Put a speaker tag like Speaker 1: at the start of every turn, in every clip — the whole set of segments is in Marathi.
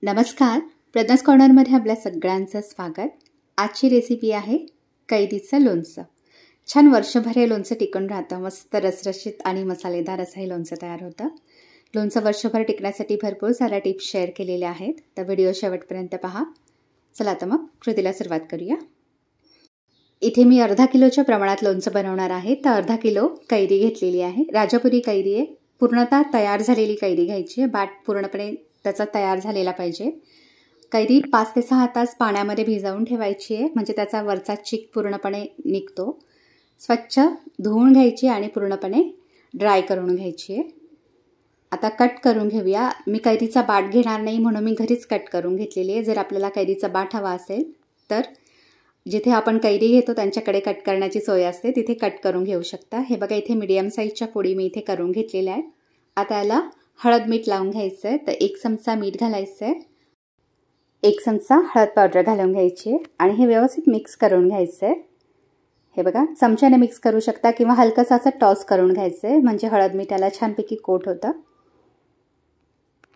Speaker 1: नमस्कार, प्रज्ञास कॉर्नरमध्ये आपल्या सगळ्यांचं स्वागत. आजची रेसिपी आहे कैरीचं लोणचं. छान वर्षभर हे लोणचं टिकून राहतं. मस्त रसरशीत आणि मसालेदार असं हे लोणचं तयार होतं. लोणचं वर्षभर टिकण्यासाठी भरपूर साऱ्या टिप्स शेअर केलेल्या आहेत, तर व्हिडिओ शेवटपर्यंत पहा. चला तर मग कृतीला सुरुवात करूया. इथे मी अर्धा किलोच्या प्रमाणात लोणचं बनवणार आहे. तर अर्धा किलो कैरी घेतलेली आहे. राजापुरी कैरी आहे. पूर्णतः तयार झालेली कैरी घ्यायची आहे. बाट पूर्णपणे त्याचा तयार झालेला पाहिजे. कैरी 5 ते 6 तास पाण्यामध्ये भिजवून ठेवायची आहे, म्हणजे त्याचा वरचा चिक पूर्णपणे निघतो. स्वच्छ धुवून घ्यायची आणि पूर्णपणे ड्राय करून घ्यायची आहे. आता कट करून घेऊया. मी कैरीचा बाट घेणार नाही म्हणून मी घरीच कट करून घेतलेली आहे. जर आपल्याला कैरीचा बाट हवा असेल तर जिथे आपण कैरी घेतो त्यांच्याकडे कट करण्याची सोय असते, तिथे कट करून घेऊ शकता. हे बघा, इथे मीडियम साईजच्या फोडी मी इथे करून घेतलेल्या आहेत. आता याला हळद मीठ लावून घ्यायचं आहे. तर 1 चमचा मीठ घालायचं आहे, 1 चमचा हळद पावडर घालून घ्यायची आहे आणि हे व्यवस्थित मिक्स करून घ्यायचं आहे. हे बघा, चमच्याने मिक्स करू शकता किंवा हलकंसं असं टॉस करून घ्यायचं आहे, म्हणजे हळद मिठाला छानपैकी कोट होतं.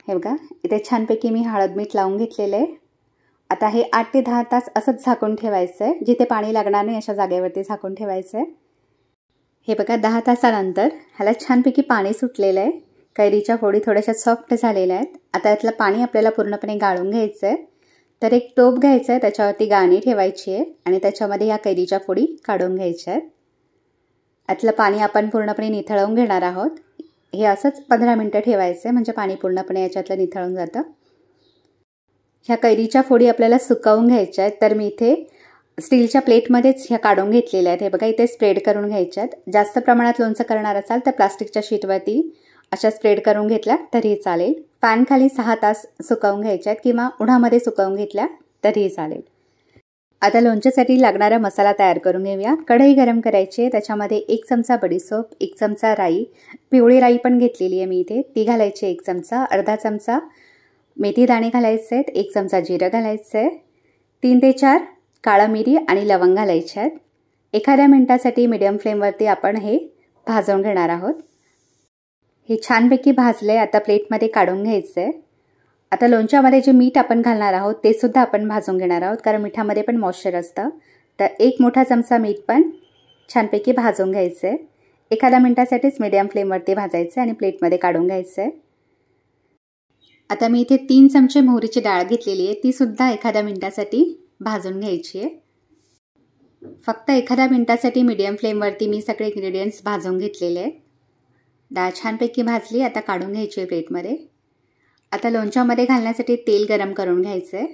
Speaker 1: हे बघा, इथे छानपैकी मी हळद मीठ लावून घेतलेलं आहे. आता हे 8 ते 10 तास असंच झाकून ठेवायचं आहे. जिथे पाणी लागणार नाही अशा जागेवरती झाकून ठेवायचं आहे. हे बघा, 10 तासानंतर ह्याला छानपैकी पाणी सुटलेलं आहे. कैरीच्या फोडी थोड्याशा सॉफ्ट झालेल्या आहेत. आता यातलं पाणी आपल्याला पूर्णपणे गाळून घ्यायचं आहे. तर एक टोप घ्यायचं आहे, त्याच्यावरती गाळणी ठेवायची आहे आणि त्याच्यामध्ये या कैरीच्या फोडी काढून घ्यायच्या आहेत. यातलं पाणी आपण पूर्णपणे निथळवून घेणार आहोत. हे असंच 15 मिनटं ठेवायचं आहे, म्हणजे पाणी पूर्णपणे याच्यातलं निथळून जातं. ह्या कैरीच्या फोडी आपल्याला सुकवून घ्यायच्या आहेत. तर मी इथे स्टीलच्या प्लेटमध्येच ह्या काढून घेतलेल्या आहेत. हे बघा, इथे स्प्रेड करून घ्यायच्या आहेत. जास्त प्रमाणात लोणचं करणार असाल तर प्लास्टिकच्या शीटवरती अशा स्प्रेड करून घेतल्या तरीही चालेल. फॅन खाली 6 तास सुकवून घ्यायच्या आहेत किंवा उन्हामध्ये सुकवून घेतल्या तरीही चालेल. आता लोणच्यासाठी लागणारा मसाला तयार करून घेऊया. कढई गरम करायची आहे. त्याच्यामध्ये 1 चमचा बडीशोप, 1 चमचा राई, पिवळी राई पण घेतलेली आहे मी इथे, ती घालायची 1 चमचा. अर्धा चमचा मेथी दाणे घालायचे आहेत, 1 चमचा जिरं घालायचं आहे, 3 ते 4 काळा मिरी आणि लवंग घालायचे आहेत. एखाद्या मिनिटासाठी मीडियम फ्लेमवरती आपण हे भाजून घेणार आहोत. हे छानपैकी भाजले. आता प्लेटमध्ये काढून घ्यायचं आहे. आता लोणच्यामध्ये जे मीठ आपण घालणार आहोत ते सुद्धा आपण भाजून घेणार आहोत, कारण मिठामध्ये पण मॉइश्चर असतं. तर 1 मोठा चमचा मीठ पण छानपैकी भाजून घ्यायचं आहे. एखाद्या मिनिटासाठीच मीडियम फ्लेमवरती भाजायचं आणि प्लेटमध्ये काढून घ्यायचं आहे. आता मी इथे 3 चमचे मोहरीची डाळ घेतलेली आहे, ती सुद्धा एखाद्या मिनिटासाठी भाजून घ्यायची आहे. फक्त एखाद्या मिनिटासाठी मीडियम फ्लेमवरती मी सगळे इंग्रेडियंट्स भाजून घेतलेले आहेत. डाळ छानपैकी भाजली. आता काढून घ्यायची आहे प्लेटमध्ये. आता लोणच्यामध्ये घालण्यासाठी तेल गरम करून घ्यायचं आहे.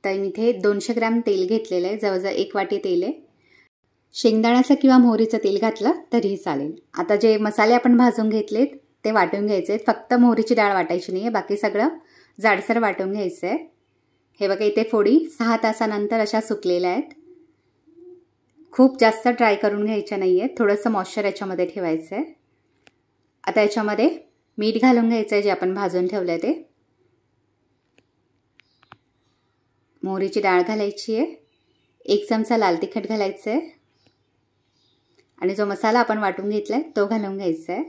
Speaker 1: तर मी इथे 200 ग्रॅम तेल घेतलेलं आहे, जवळजवळ 1 वाटी तेल आहे. शेंगदाण्याचं किंवा मोहरीचं तेल घातलं तरीही चालेल. आता जे मसाले आपण भाजून घेतलेत ते वाटून घ्यायचे आहेत. फक्त मोहरीची डाळ वाटायची नाही आहे, बाकी सगळं जाडसर वाटून घ्यायचं आहे. हे बघा, इथे फोडी 6 तासानंतर अशा सुकलेल्या आहेत. खूप जास्त ड्राय करून घ्यायच्या नाही आहेत, थोडंसं मॉइश्चर याच्यामध्ये ठेवायचं आहे. आता याच्यामध्ये मीठ घालून घ्यायचं आहे, जे आपण भाजून ठेवलं आहे ते. मोहरीची डाळ घालायची आहे, 1 चमचा लाल तिखट घालायचं आहे आणि जो मसाला आपण वाटून घेतला आहे तो घालून घ्यायचा आहे.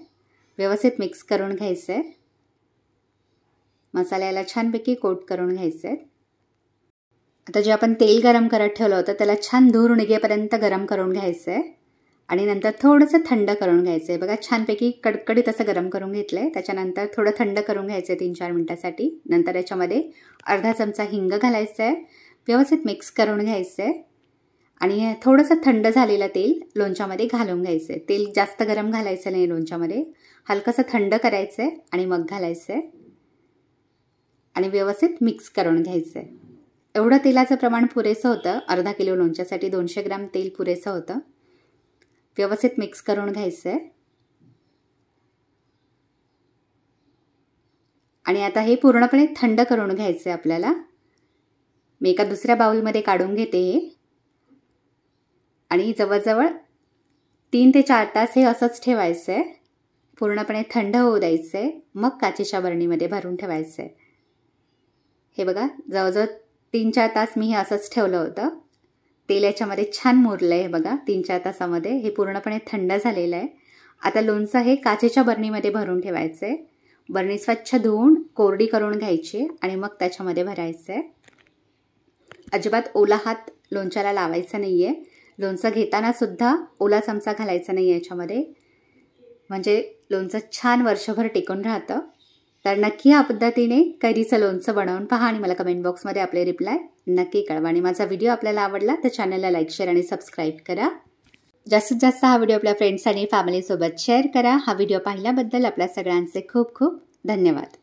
Speaker 1: व्यवस्थित मिक्स करून घ्यायचं आहे. मसाल्याला छानपैकी कोट करून घ्यायचं आहे. आता जे आपण तेल गरम करत ठेवलं होतं त्याला छान धूर निघेपर्यंत गरम करून घ्यायचं आहे आणि नंतर थोडंसं थंड करून घ्यायचं आहे. बघा, छानपैकी कडकडीत असं गरम करून घेतलं आहे. त्याच्यानंतर थोडं थंड करून घ्यायचं आहे 3-4 मिनिटासाठी. नंतर याच्यामध्ये अर्धा चमचा हिंग घालायचं आहे, व्यवस्थित मिक्स करून घ्यायचं आहे आणि थोडंसं थंड झालेलं तेल लोणच्यामध्ये घालून घ्यायचं आहे. तेल जास्त गरम घालायचं नाही लोणच्यामध्ये, हलकंसं थंड करायचं आहे आणि मग घालायचं आहे आणि व्यवस्थित मिक्स करून घ्यायचं आहे. एवढं तेलाचं प्रमाण पुरेसं होतं. अर्धा किलो लोणच्यासाठी 200 ग्रॅम तेल पुरेसं होतं. व्यवस्थित मिक्स करून घ्यायचं आहे आणि आता हे पूर्णपणे थंड करून घ्यायचं आहे आपल्याला. मी एका दुसऱ्या बाउलमध्ये काढून घेते हे आणि जवळजवळ 3 ते 4 तास हे असंच ठेवायचं आहे. पूर्णपणे थंड होऊ द्यायचं आहे, मग काचेच्या बरणीमध्ये भरून ठेवायचं आहे. हे बघा, जवळजवळ 3-4 तास मी हे असंच ठेवलं होतं. तेल याच्यामध्ये छान मुरलं आहे. बघा, 3-4 तासामध्ये हे पूर्णपणे थंड झालेलं आहे. आता लोणचं हे काचेच्या बरणीमध्ये भरून ठेवायचं आहे. बरणी स्वच्छ धुवून कोरडी करून घ्यायची आणि मग त्याच्यामध्ये भरायचं आहे. अजिबात ओला हात लोणच्याला लावायचा नाही आहे. लोणचं घेताना सुद्धा ओला चमचा घालायचा नाही आहे याच्यामध्ये, म्हणजे लोणचं छान वर्षभर टिकून राहतं. तर नक्की ह्या पद्धतीने कैरीचं लोणचं बनवून पहा आणि मला कमेंट बॉक्समध्ये आपले रिप्लाय नक्की कळवा. आणि माझा व्हिडिओ आपल्याला आवडला तर चॅनलला लाईक, शेअर आणि सबस्क्राईब करा. जास्तीत जास्त हा व्हिडिओ आपल्या फ्रेंड्स आणि फॅमिलीसोबत शेअर करा. हा व्हिडिओ पाहिल्याबद्दल आपल्या सगळ्यांचे खूप खूप धन्यवाद.